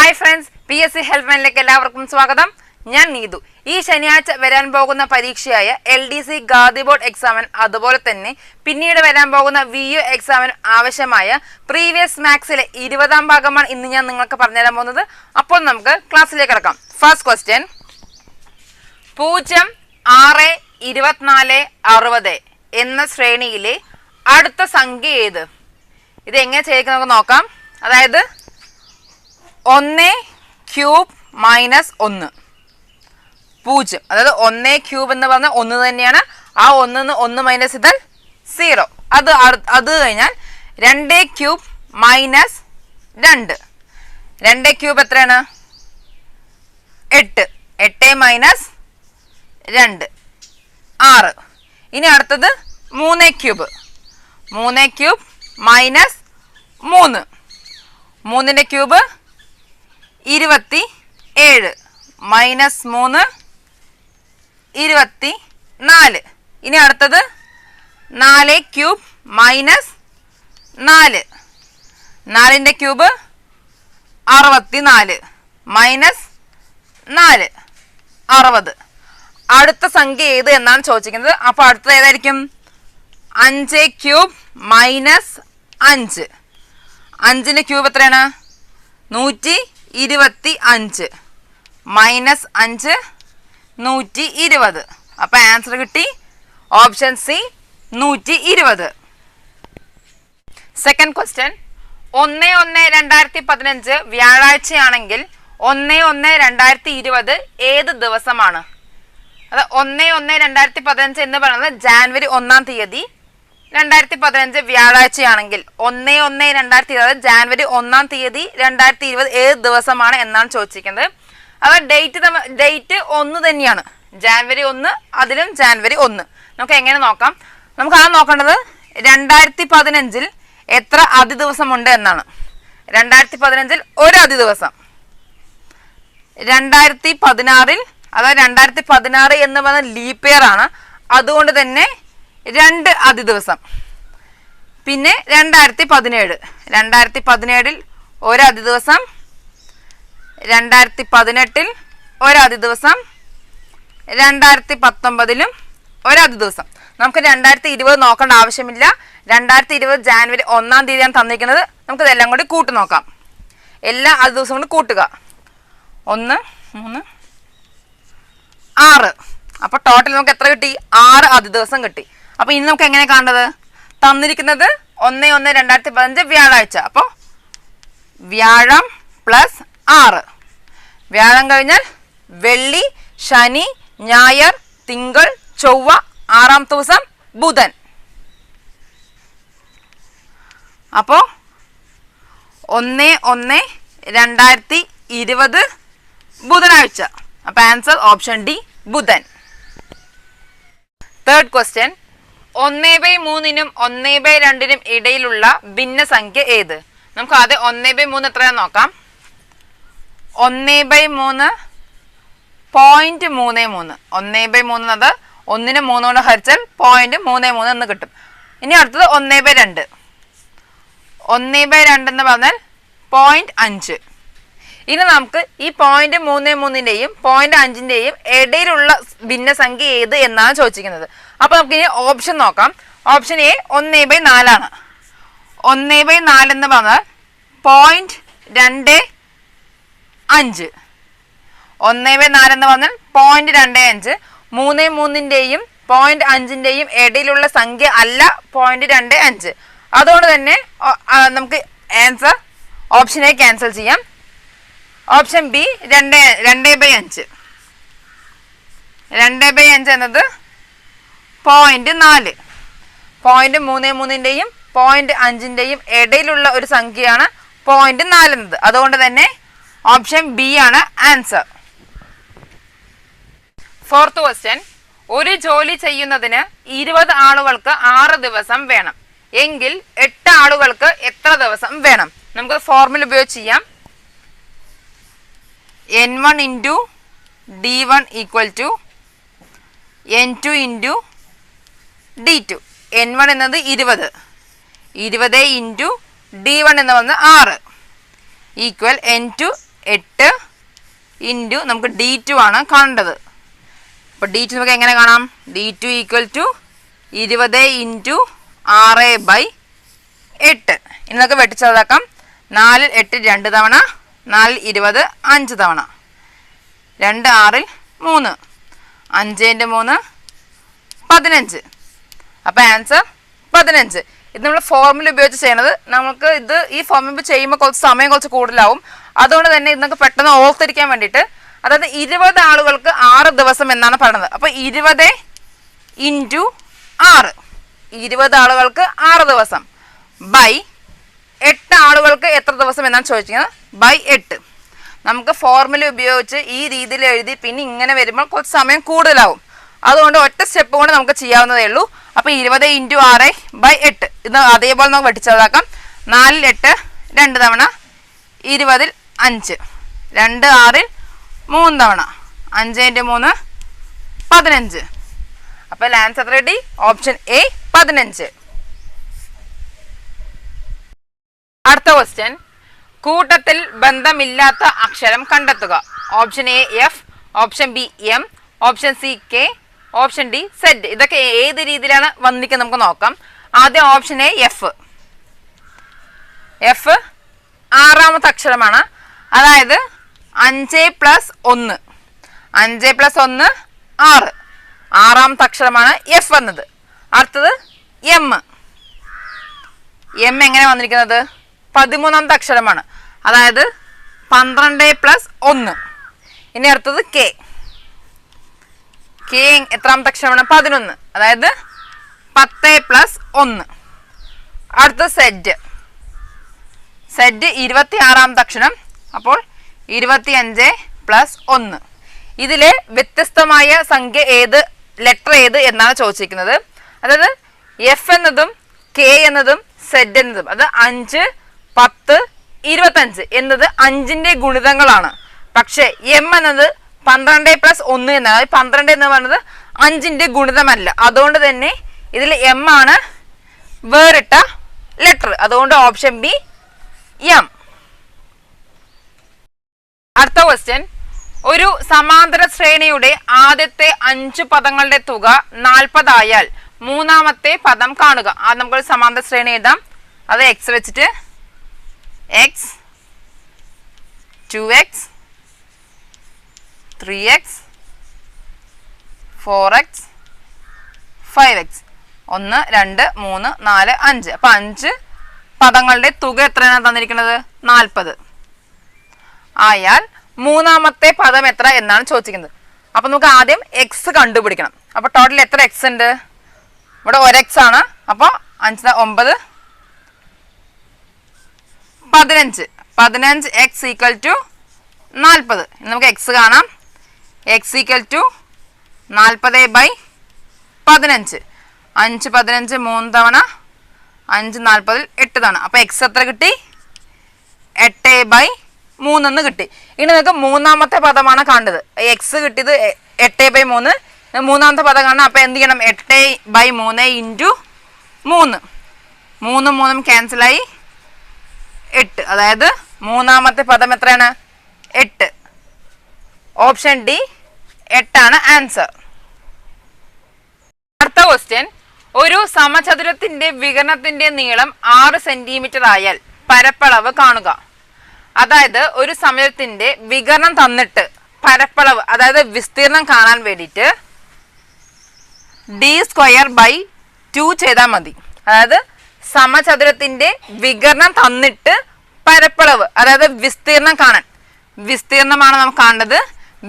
Hi friends, PSC ഹെൽപ്പ്ലൈനിലേക്ക് എല്ലാവർക്കും സ്വാഗതം. ഞാൻ നീതു. ഈ ശനിയാഴ്ച വരാൻ പോകുന്ന പരീക്ഷയായ LDC ഗാദി ബോർഡ് എക്സാമിന് അതുപോലെ തന്നെ പിന്നീട് വരാൻ പോകുന്ന VU എക്സാമിന് ആവശ്യമായ പ്രീവിയസ് മാത്സിലെ 20ാം ഭാഗമാണ് ഇന്ന് ഞാൻ നിങ്ങൾക്ക് പറഞ്ഞുതരാൻ പോകുന്നത്. അപ്പോൾ നമുക്ക് ക്ലാസ്സിലേക്ക് കിടക്കാം. ഫസ്റ്റ് ക്വസ്റ്റ്യൻ, 0, 6, 24, 60 എന്ന ശ്രേണിയിലെ അടുത്ത സംഖ്യ ഏത്? ഇത് എങ്ങനെ ചെയ്യിക്കാൻ നമുക്ക് നോക്കാം. അതായത് 1 ക്യൂബ് മൈനസ് 1 0. അതായത് 1 ക്യൂബ് എന്ന് പറഞ്ഞാൽ 1 തന്നെയാണ്. ആ 1 1 മൈനസ് ചെയ്താൽ 0. അത് കഴിഞ്ഞാൽ 2 ക്യൂബ് മൈനസ് 2. 2 ക്യൂബ് എത്രയാണ്? 8. 8 മൈനസ് 2 6. ഇനി അടുത്തത് 3 ക്യൂബ്. 3 cube minus 3. 3ന്റെ ക്യൂബ് 27 മൈനസ് 3 24. ഇനി അടുത്തത് 4 ക്യൂബ് മൈനസ് 4. 4ന്റെ ക്യൂബ് 64 മൈനസ് 4 60. അടുത്ത സംഖ്യ ഏത് എന്നാണ് ചോദിച്ചിരിക്കുന്നത്. അപ്പോൾ അടുത്തത് ഏതായിരിക്കും? 5 ക്യൂബ് മൈനസ് 5. 5ന്റെ ക്യൂബ് എത്രയാണ്? 125 മൈനസ് 5 120. അപ്പം ആൻസർ കിട്ടി. Option C 120. സെക്കൻഡ് ക്വസ്റ്റ്യൻ, 1/1/2015 വ്യാഴാഴ്ചയാണെങ്കിൽ 1/1/2020 ഏത് ദിവസമാണ്? അത് 1/1/2015 എന്ന് പറയുന്നത് ജാനുവരി 1-ാം തീയതി 2015 വ്യാഴാഴ്ചയാണെങ്കിൽ 1/1/2020 ജാനുവരി 1-ാം തീയതി 2020 ഏത് ദിവസമാണ് എന്നാണ് ചോദിച്ചിരിക്കുന്നത്. അത് ഡേറ്റ് ഒന്ന് തന്നെയാണ്. ജാനുവരി 1, അതിലും ജാനുവരി 1. നമുക്ക് എങ്ങനെ നോക്കാം? നമുക്ക് ആ നോക്കേണ്ടത് 2015 എത്ര അതിദിവസമുണ്ട് എന്നാണ്. 2015 ഒരു അതിദിവസം. 2016 അതായത് 2016 എന്ന് പറയുന്നത് ലീപ്പ് ഇയർ ആണ്. അതുകൊണ്ട് തന്നെ 2 അതിദിവസം. പിന്നെ 2017 ഒരു അതിദിവസം. 2018 ഒരു അതിദിവസം. 2019 ഒരു അതിദിവസം. നമുക്ക് 2020 നോക്കേണ്ട ആവശ്യമില്ല. 2020 ജാനുവരി 1-ാം തീയതിയാണ് തന്നിരിക്കുന്നത്. നമുക്ക് ഇതെല്ലാം കൂടി കൂട്ടി നോക്കാം. എല്ലാ അതിദിവസം കൊണ്ട് കൂട്ടുക. 1 3 6. അപ്പോൾ ടോട്ടൽ നമുക്ക് എത്ര കിട്ടി? 6 അതിദിവസം കിട്ടി. അപ്പോൾ ഇനി നമുക്ക് എങ്ങനെ കാണേണ്ടത്? തന്നിരിക്കുന്നത് 1/1/2015 വ്യാഴാഴ്ച. അപ്പോൾ വ്യാഴം പ്ലസ് 6. വ്യാഴം കഴിഞ്ഞാൽ വെള്ളി, ശനി, ഞായർ, തിങ്കൾ, ചൊവ്വ, 6ാമത്തെ ദിവസം ബുധൻ. അപ്പോൾ 1/1/2020 ബുധനാഴ്ച. അപ്പോൾ ആൻസർ ഓപ്ഷൻ ഡി ബുധൻ. തേർഡ് ക്വസ്റ്റ്യൻ, 1/3-നും 1/2-നും ഇടയിലുള്ള ഭിന്നസംഖ്യ ഏത്? നമുക്ക് ആദ്യം 1/3 എത്രയാണെന്ന് നോക്കാം. 1/3 0.33. 1/3 എന്നത് 1-നെ 3 കൊണ്ട് ഹരിച്ചാൽ 0.33 എന്ന് കിട്ടും. ഇനി അടുത്തത് 1/2. 1/2 എന്ന് പറഞ്ഞാൽ 0.5. ഇനി നമുക്ക് ഈ 0.33-ന്റെയും 0.5-ന്റെയും ഇടയിലുള്ള ഭിന്നസംഖ്യ ഏത് എന്നാണ് ചോദിച്ചിരിക്കുന്നത്. അപ്പോൾ നമുക്ക് ഇനി ഓപ്ഷൻ നോക്കാം. ഓപ്ഷൻ എ 1/4 ആണ്. 1/4 എന്ന് പറഞ്ഞാൽ 0.25. 1/4 എന്ന് പറഞ്ഞാൽ 0.25. 3/3-ന്റെയും 0.5-ന്റെയും ഇടയിലുള്ള സംഖ്യ അല്ല 0.25. അതുകൊണ്ട് തന്നെ നമുക്ക് ആൻസർ ഓപ്ഷൻ എ ക്യാൻസൽ ചെയ്യാം. Option B 2/5. 2/5 എന്നത് 0.4. 0.33-ന്റെയും 0.5-ന്റെയും ഇടയിലുള്ള ഒരു സംഖ്യയാണ് 0.4 എന്നത്. അതുകൊണ്ട് തന്നെ ഓപ്ഷൻ ബി ആണ് ആൻസർ. ഫോർത്ത് ക്വസ്റ്റ്യൻ, ഒരു ജോലി ചെയ്യുന്നതിന് 20 ആളുകൾക്ക് 6 ദിവസം വേണം എങ്കിൽ 8 ആളുകൾക്ക് എത്ര ദിവസം വേണം? നമുക്ക് ഫോർമുല ഉപയോഗിച്ച് ചെയ്യാം. N1 into D1 equal to N2 into D2. N1 എന്നത് 20. 20 into D1 എന്ന് പറഞ്ഞാൽ 6 ഈക്വൽ N2 8 ഇൻറ്റു നമുക്ക് D2 ആണ് കാണേണ്ടത്. അപ്പോൾ D2 നമുക്ക് എങ്ങനെ കാണാം? D2 equal to 20 into 6/8. ഇനി നമുക്ക് വെട്ടിച്ചതാക്കാം. 4 8 2 തവണ, 4 20 5 തവണ, 2 6 3, 5 × 3 15. അപ്പോൾ ആൻസർ 15. ഇത് നമ്മൾ ഫോർമുല ഉപയോഗിച്ച് ചെയ്യണത്. നമുക്ക് ഇത് ഈ ഫോർമുല ചെയ്യുമ്പോൾ കുറച്ച് സമയം കുറച്ച് കൂടുതലാവും. അതുകൊണ്ട് തന്നെ ഇത് നമുക്ക് പെട്ടെന്ന് ഓർത്തിരിക്കാൻ വേണ്ടിയിട്ട്, അതായത് 20 ആളുകൾക്ക് 6 ദിവസം എന്നാണ് പറയുന്നത്. അപ്പോൾ 20 ഇൻറ്റു 6, 20 ആളുകൾക്ക് 6 ദിവസം ബൈ 8 ആളുകൾക്ക് എത്ര ദിവസം എന്നാണ് ചോദിക്കുന്നത്? ബൈ 8. നമുക്ക് ഫോർമുല ഉപയോഗിച്ച് ഈ രീതിയിൽ എഴുതി പിന്നെ ഇങ്ങനെ വരുമ്പോൾ കുറച്ച് സമയം കൂടുതലാവും. അതുകൊണ്ട് ഒറ്റ സ്റ്റെപ്പ് കൊണ്ട് നമുക്ക് ചെയ്യാവുന്നതേ ഉള്ളൂ. അപ്പോൾ 20 ഇൻറ്റു 6/8 ഇത് അതേപോലെ നമുക്ക് വെട്ടിച്ചതാക്കാം. 4 8 2 തവണ, 20 5, 2 6 3 തവണ, 5 × 3 15. അപ്പോൾ ആൻസർ റെഡി. Option A 15. അടുത്ത ക്വസ്റ്റ്യൻ, കൂട്ടത്തിൽ ബന്ധമില്ലാത്ത അക്ഷരം കണ്ടെത്തുക. Option A F, option B M, option C K, option D Z. ഇതൊക്കെ ഏത് രീതിയിലാണ് വന്നിരിക്കുന്നത് നമുക്ക് നോക്കാം. ആദ്യം ഓപ്ഷൻ എ എഫ്. എഫ് 6ാമത്തെ അക്ഷരമാണ്. അതായത് 5 + 1, 5 + 1 6, 6ാമത്തെ അക്ഷരമാണ് എഫ് എന്നത്. അടുത്തത് എം. എം എങ്ങനെ വന്നിരിക്കുന്നത്? 13ാമത്തെ അക്ഷരമാണ്. അതായത് 12 + 1. ഇനി അടുത്തത് കെ. കെ എത്രാമത്തെ അക്ഷരമാണ്? 11. അതായത് 10 + 1. അടുത്ത സെഡ്. സെഡ് 26ാമത്തെ അക്ഷരം. അപ്പോൾ 25 + 1. ഇതിലെ വ്യത്യസ്തമായ സംഖ്യ ഏത്, ലെറ്റർ ഏത് എന്നാണ് ചോദിച്ചിരിക്കുന്നത്. അതായത് എഫ് എന്നതും കെ എന്നതും സെഡ് എന്നതും, അത് 5 10 25 എന്നത് 5ന്റെ ഗുണിതങ്ങളാണ്. പക്ഷേ എം എന്നത് 12 + 1 എന്നാണ്. 12 എന്ന് പറയുന്നത് 5ന്റെ ഗുണിതമല്ല. അതുകൊണ്ട് തന്നെ ഇതിൽ എം ആണ് വേറിട്ട ലെറ്റർ. അതുകൊണ്ട് ഓപ്ഷൻ ബി എം. അടുത്ത ക്വസ്റ്റ്യൻ, ഒരു സമാന്തര ശ്രേണിയുടെ ആദ്യത്തെ 5 പദങ്ങളുടെ തുക 40 ആയാൽ മൂന്നാമത്തെ പദം കാണുക. അത് നമുക്കൊരു സമാന്തര ശ്രേണി എഴുതാം. അത് എക്സ് വെച്ചിട്ട് x 2x 3x 4x 5x 1 2 3 4 5. അപ്പോൾ 5 പദങ്ങളുടെ തുക എത്രയാണ് തന്നിരിക്കുന്നത്? 40 ആയാൽ മൂന്നാമത്തെ പദം എത്ര എന്നാണ് ചോദിച്ചിരിക്കുന്നത്. അപ്പോൾ നമുക്ക് ആദ്യം എക്സ് കണ്ടുപിടിക്കണം. അപ്പോൾ ടോട്ടൽ എത്ര എക്സ് ഉണ്ട്? ഇവിടെ 1x ആണ്. അപ്പോൾ 5 9 15. 15x = 40. നമുക്ക് എക്സ് കാണാം. x = 40/15. 5 15 3 തവണ, 5 40 8 തവണ. അപ്പോൾ എക്സ് എത്ര കിട്ടി? 8/3 എന്ന് കിട്ടി. ഇനി നമുക്ക് മൂന്നാമത്തെ പദമാണ് കാണേണ്ടത്. എക്സ് കിട്ടിയത് 8/3. മൂന്നാമത്തെ പദം കാണണം. അപ്പോൾ എന്ത് ചെയ്യണം? 8/3 ഇൻറ്റു 3. 3 3 ക്യാൻസലായി 8. അതായത് മൂന്നാമത്തെ പദം എത്രയാണ്? 8. ഓപ്ഷൻ ഡി 8 ആണ് ആൻസർ. അടുത്ത ക്വസ്റ്റ്യൻ, ഒരു സമചതുരത്തിന്റെ വികരണത്തിന്റെ നീളം 6 സെന്റിമീറ്റർ ആയാൽ പരപ്പളവ് കാണുക. അതായത് ഒരു സമചതുരത്തിന്റെ വികരണം തന്നിട്ട് പരപ്പളവ്, അതായത് വിസ്തീർണം കാണാൻ വേണ്ടിയിട്ട് d²/2 ചെയ്താൽ മതി. അതായത് സമചതുരത്തിന്റെ വികരണം തന്നിട്ട് പരപ്പളവ്, അതായത് വിസ്തീർണം കാണാൻ, വിസ്തീർണമാണ് നമുക്ക് കാണേണ്ടത്.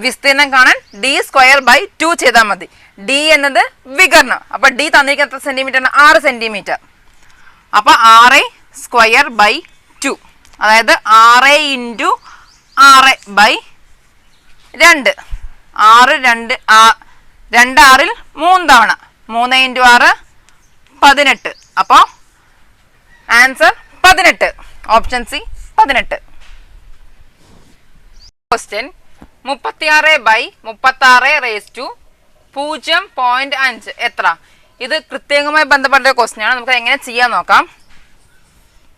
വിസ്തീർണം കാണാൻ d²/2 ചെയ്താൽ മതി. ഡി എന്നത് വികരണം. അപ്പോൾ ഡി തന്നിരിക്കുന്ന എത്ര സെന്റിമീറ്റർ ആണ്? 6 സെന്റിമീറ്റർ. അപ്പോൾ 6² അതായത് 6 × 6/2. 6 2 2 6 3 തവണ, 3 × 6 18. അപ്പോൾ ആൻസർ 18. Option C 18. ക്വസ്റ്റ്യൻ, 36/36⁵ എത്ര? ഇത് കൃത്യമായി ബന്ധപ്പെട്ട ക്വസ്റ്റ്യൻ ആണ്. നമുക്ക് എങ്ങനെ ചെയ്യാൻ നോക്കാം.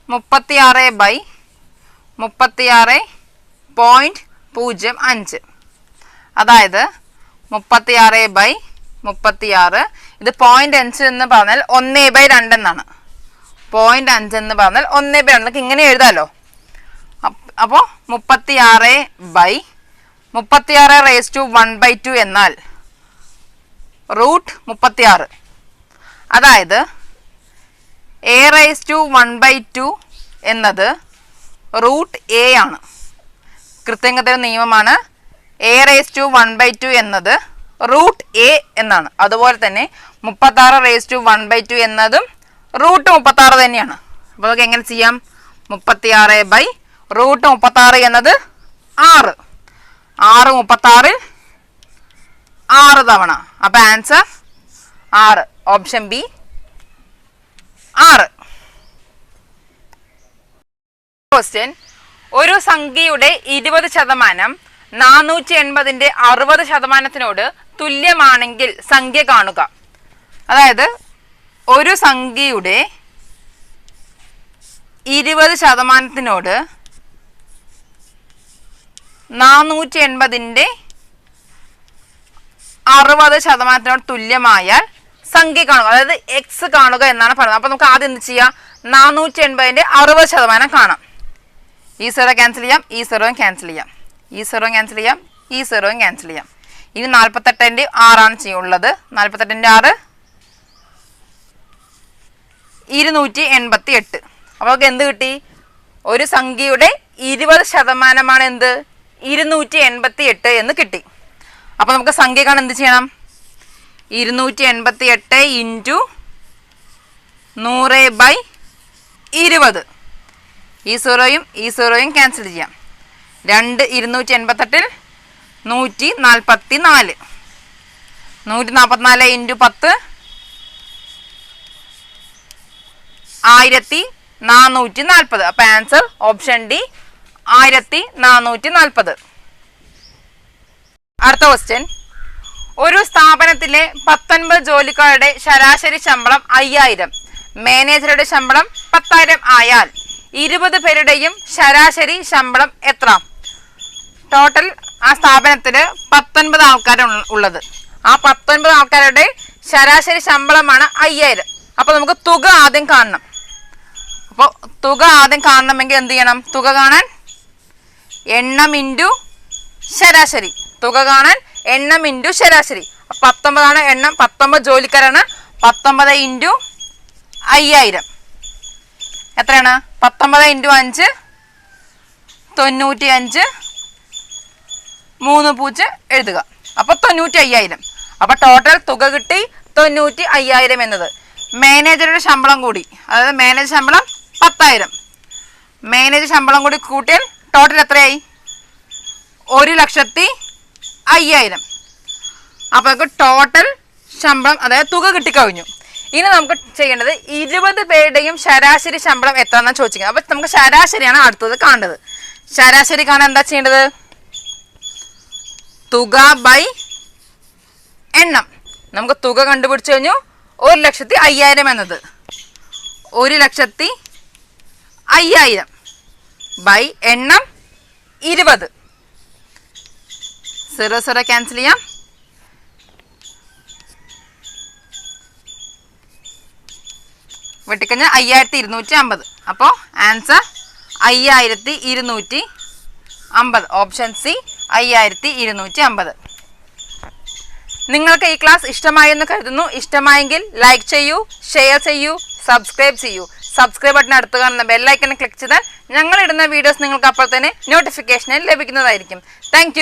36/36 0.05. അതായത് 36/36. ഇത് 0.5 എന്ന് പറഞ്ഞാൽ 1/2 എന്നാണ്. 0.5 എന്ന് പറഞ്ഞാൽ 1/2 ഇങ്ങനെ എഴുതാമല്ലോ. അപ്പോൾ 36/1/2 എന്നാൽ √36. അതായത് a⁻² എന്നത് √a ആണ്. കൃത്യങ്ങളുടെ നിയമമാണ്. a⁻² എന്നത് √a എന്നാണ്. അതുപോലെ തന്നെ 36/1/2 എന്നതും √36 തന്നെയാണ്. അപ്പോൾ നമുക്ക് എങ്ങനെ ചെയ്യാം? 36/√36 എന്നത് 6. 6 36 തവണ. അപ്പോൾ ആൻസർ 6. Option B 6. ക്വസ്റ്റ്യൻ: ഒരു സംഖ്യയുടെ 20% 480-ന്റെ 60%-നോട് തുല്യമാണെങ്കിൽ സംഖ്യ കാണുക. അതായത് ഒരു സംഖ്യയുടെ 20%-നോട് 480-ന്റെ 60%-നോട് തുല്യമായാൽ സംഖ്യ കാണുക. അതായത് എക്സ് കാണുക എന്നാണ് പറയുന്നത്. അപ്പോൾ നമുക്ക് ആദ്യം എന്ത് ചെയ്യാം? 480-ന്റെ 60% കാണാം. ഈ 0 ക്യാൻസൽ ചെയ്യാം, ഈ 0 ക്യാൻസൽ ചെയ്യാം, ഈ 0 ക്യാൻസൽ ചെയ്യാം, ഈ 0 ക്യാൻസൽ ചെയ്യാം. ഇനി 48-ന്റെ 6 ഉള്ളത്. 48-ന്റെ 6 288. അപ്പോൾ നമുക്ക് എന്ത് കിട്ടി? ഒരു സംഖ്യയുടെ 20% എന്ത്? 288 എന്ന് കിട്ടി. അപ്പോൾ നമുക്ക് സംഖ്യ കാണാൻ എന്ത് ചെയ്യണം? 288 × 100/20. ഈ 0യും ഈ 0യും ക്യാൻസൽ ചെയ്യാം. 2 288-ൽ 144. 144 × 10 1440. അപ്പോൾ ആൻസർ ഓപ്ഷൻ ഡി 1440. അടുത്ത ക്വസ്റ്റ്യൻ: ഒരു സ്ഥാപനത്തിലെ 19 ജോലിക്കാരുടെ ശരാശരി ശമ്പളം 5000, മാനേജറുടെ ശമ്പളം 10000 ആയാൽ 20 പേരുടെയും ശരാശരി ശമ്പളം എത്ര? ടോട്ടൽ ആ സ്ഥാപനത്തിൽ 19 ആൾക്കാരാണ് ഉള്ളത്. ആ 19 ആൾക്കാരുടെ ശരാശരി ശമ്പളമാണ് 5000. അപ്പോൾ നമുക്ക് തുക ആദ്യം കാണണം. അപ്പോൾ തുക ആദ്യം കാണണമെങ്കിൽ എന്ത് ചെയ്യണം? തുക കാണാൻ എണ്ണം × ശരാശരി. തുക കാണാൻ എണ്ണം × ശരാശരി. 19 ആണ് എണ്ണം. 19 ജോലിക്കാരാണ്. 19 × 5000 എത്രയാണ്? 19 × 5 95. 3 പൂജ്യം എഴുതുക. അപ്പോൾ 95000. അപ്പോൾ ടോട്ടൽ തുക കിട്ടി 95000 എന്നത്. മാനേജറുടെ ശമ്പളം കൂടി, അതായത് മാനേജർ ശമ്പളം 10000. മാനേജർ ശമ്പളം കൂടി കൂട്ടിയാൽ ടോട്ടൽ എത്രയായി? 1,50,000. അപ്പോൾ നമുക്ക് ടോട്ടൽ ശമ്പളം, അതായത് തുക കിട്ടിക്കഴിഞ്ഞു. ഇനി നമുക്ക് ചെയ്യേണ്ടത് 20 പേരുടെയും ശരാശരി ശമ്പളം എത്രയെന്നാണ് ചോദിക്കുന്നത്. അപ്പോൾ നമുക്ക് ശരാശരിയാണ് അടുത്തത് കാണേണ്ടത്. ശരാശരി കാണാൻ എന്താ ചെയ്യേണ്ടത്? തുക ബൈ എണ്ണം. നമുക്ക് തുക കണ്ടുപിടിച്ചു കഴിഞ്ഞു. 1,50,000 എന്നത് 1,50,000 ബൈ എണ്ണം 20. 0 ക്യാൻസൽ ചെയ്യാം. വെട്ടിക്കഴിഞ്ഞാൽ 5250. അപ്പോൾ ആൻസർ 5250. Option C 5250. നിങ്ങൾക്ക് ഈ ക്ലാസ് ഇഷ്ടമായി എന്ന് കരുതുന്നു. ഇഷ്ടമായെങ്കിൽ ലൈക്ക് ചെയ്യൂ, ഷെയർ ചെയ്യൂ, സബ്സ്ക്രൈബ് ചെയ്യൂ. സബ്സ്ക്രൈബ് ബട്ടൺ അടുത്ത് കാണുന്ന ബെല്ലൈക്കൺ ക്ലിക്ക് ചെയ്താൽ ഞങ്ങളിടുന്ന വീഡിയോസ് നിങ്ങൾക്ക് അപ്പോൾ തന്നെ നോട്ടിഫിക്കേഷനിൽ ലഭിക്കുന്നതായിരിക്കും. താങ്ക്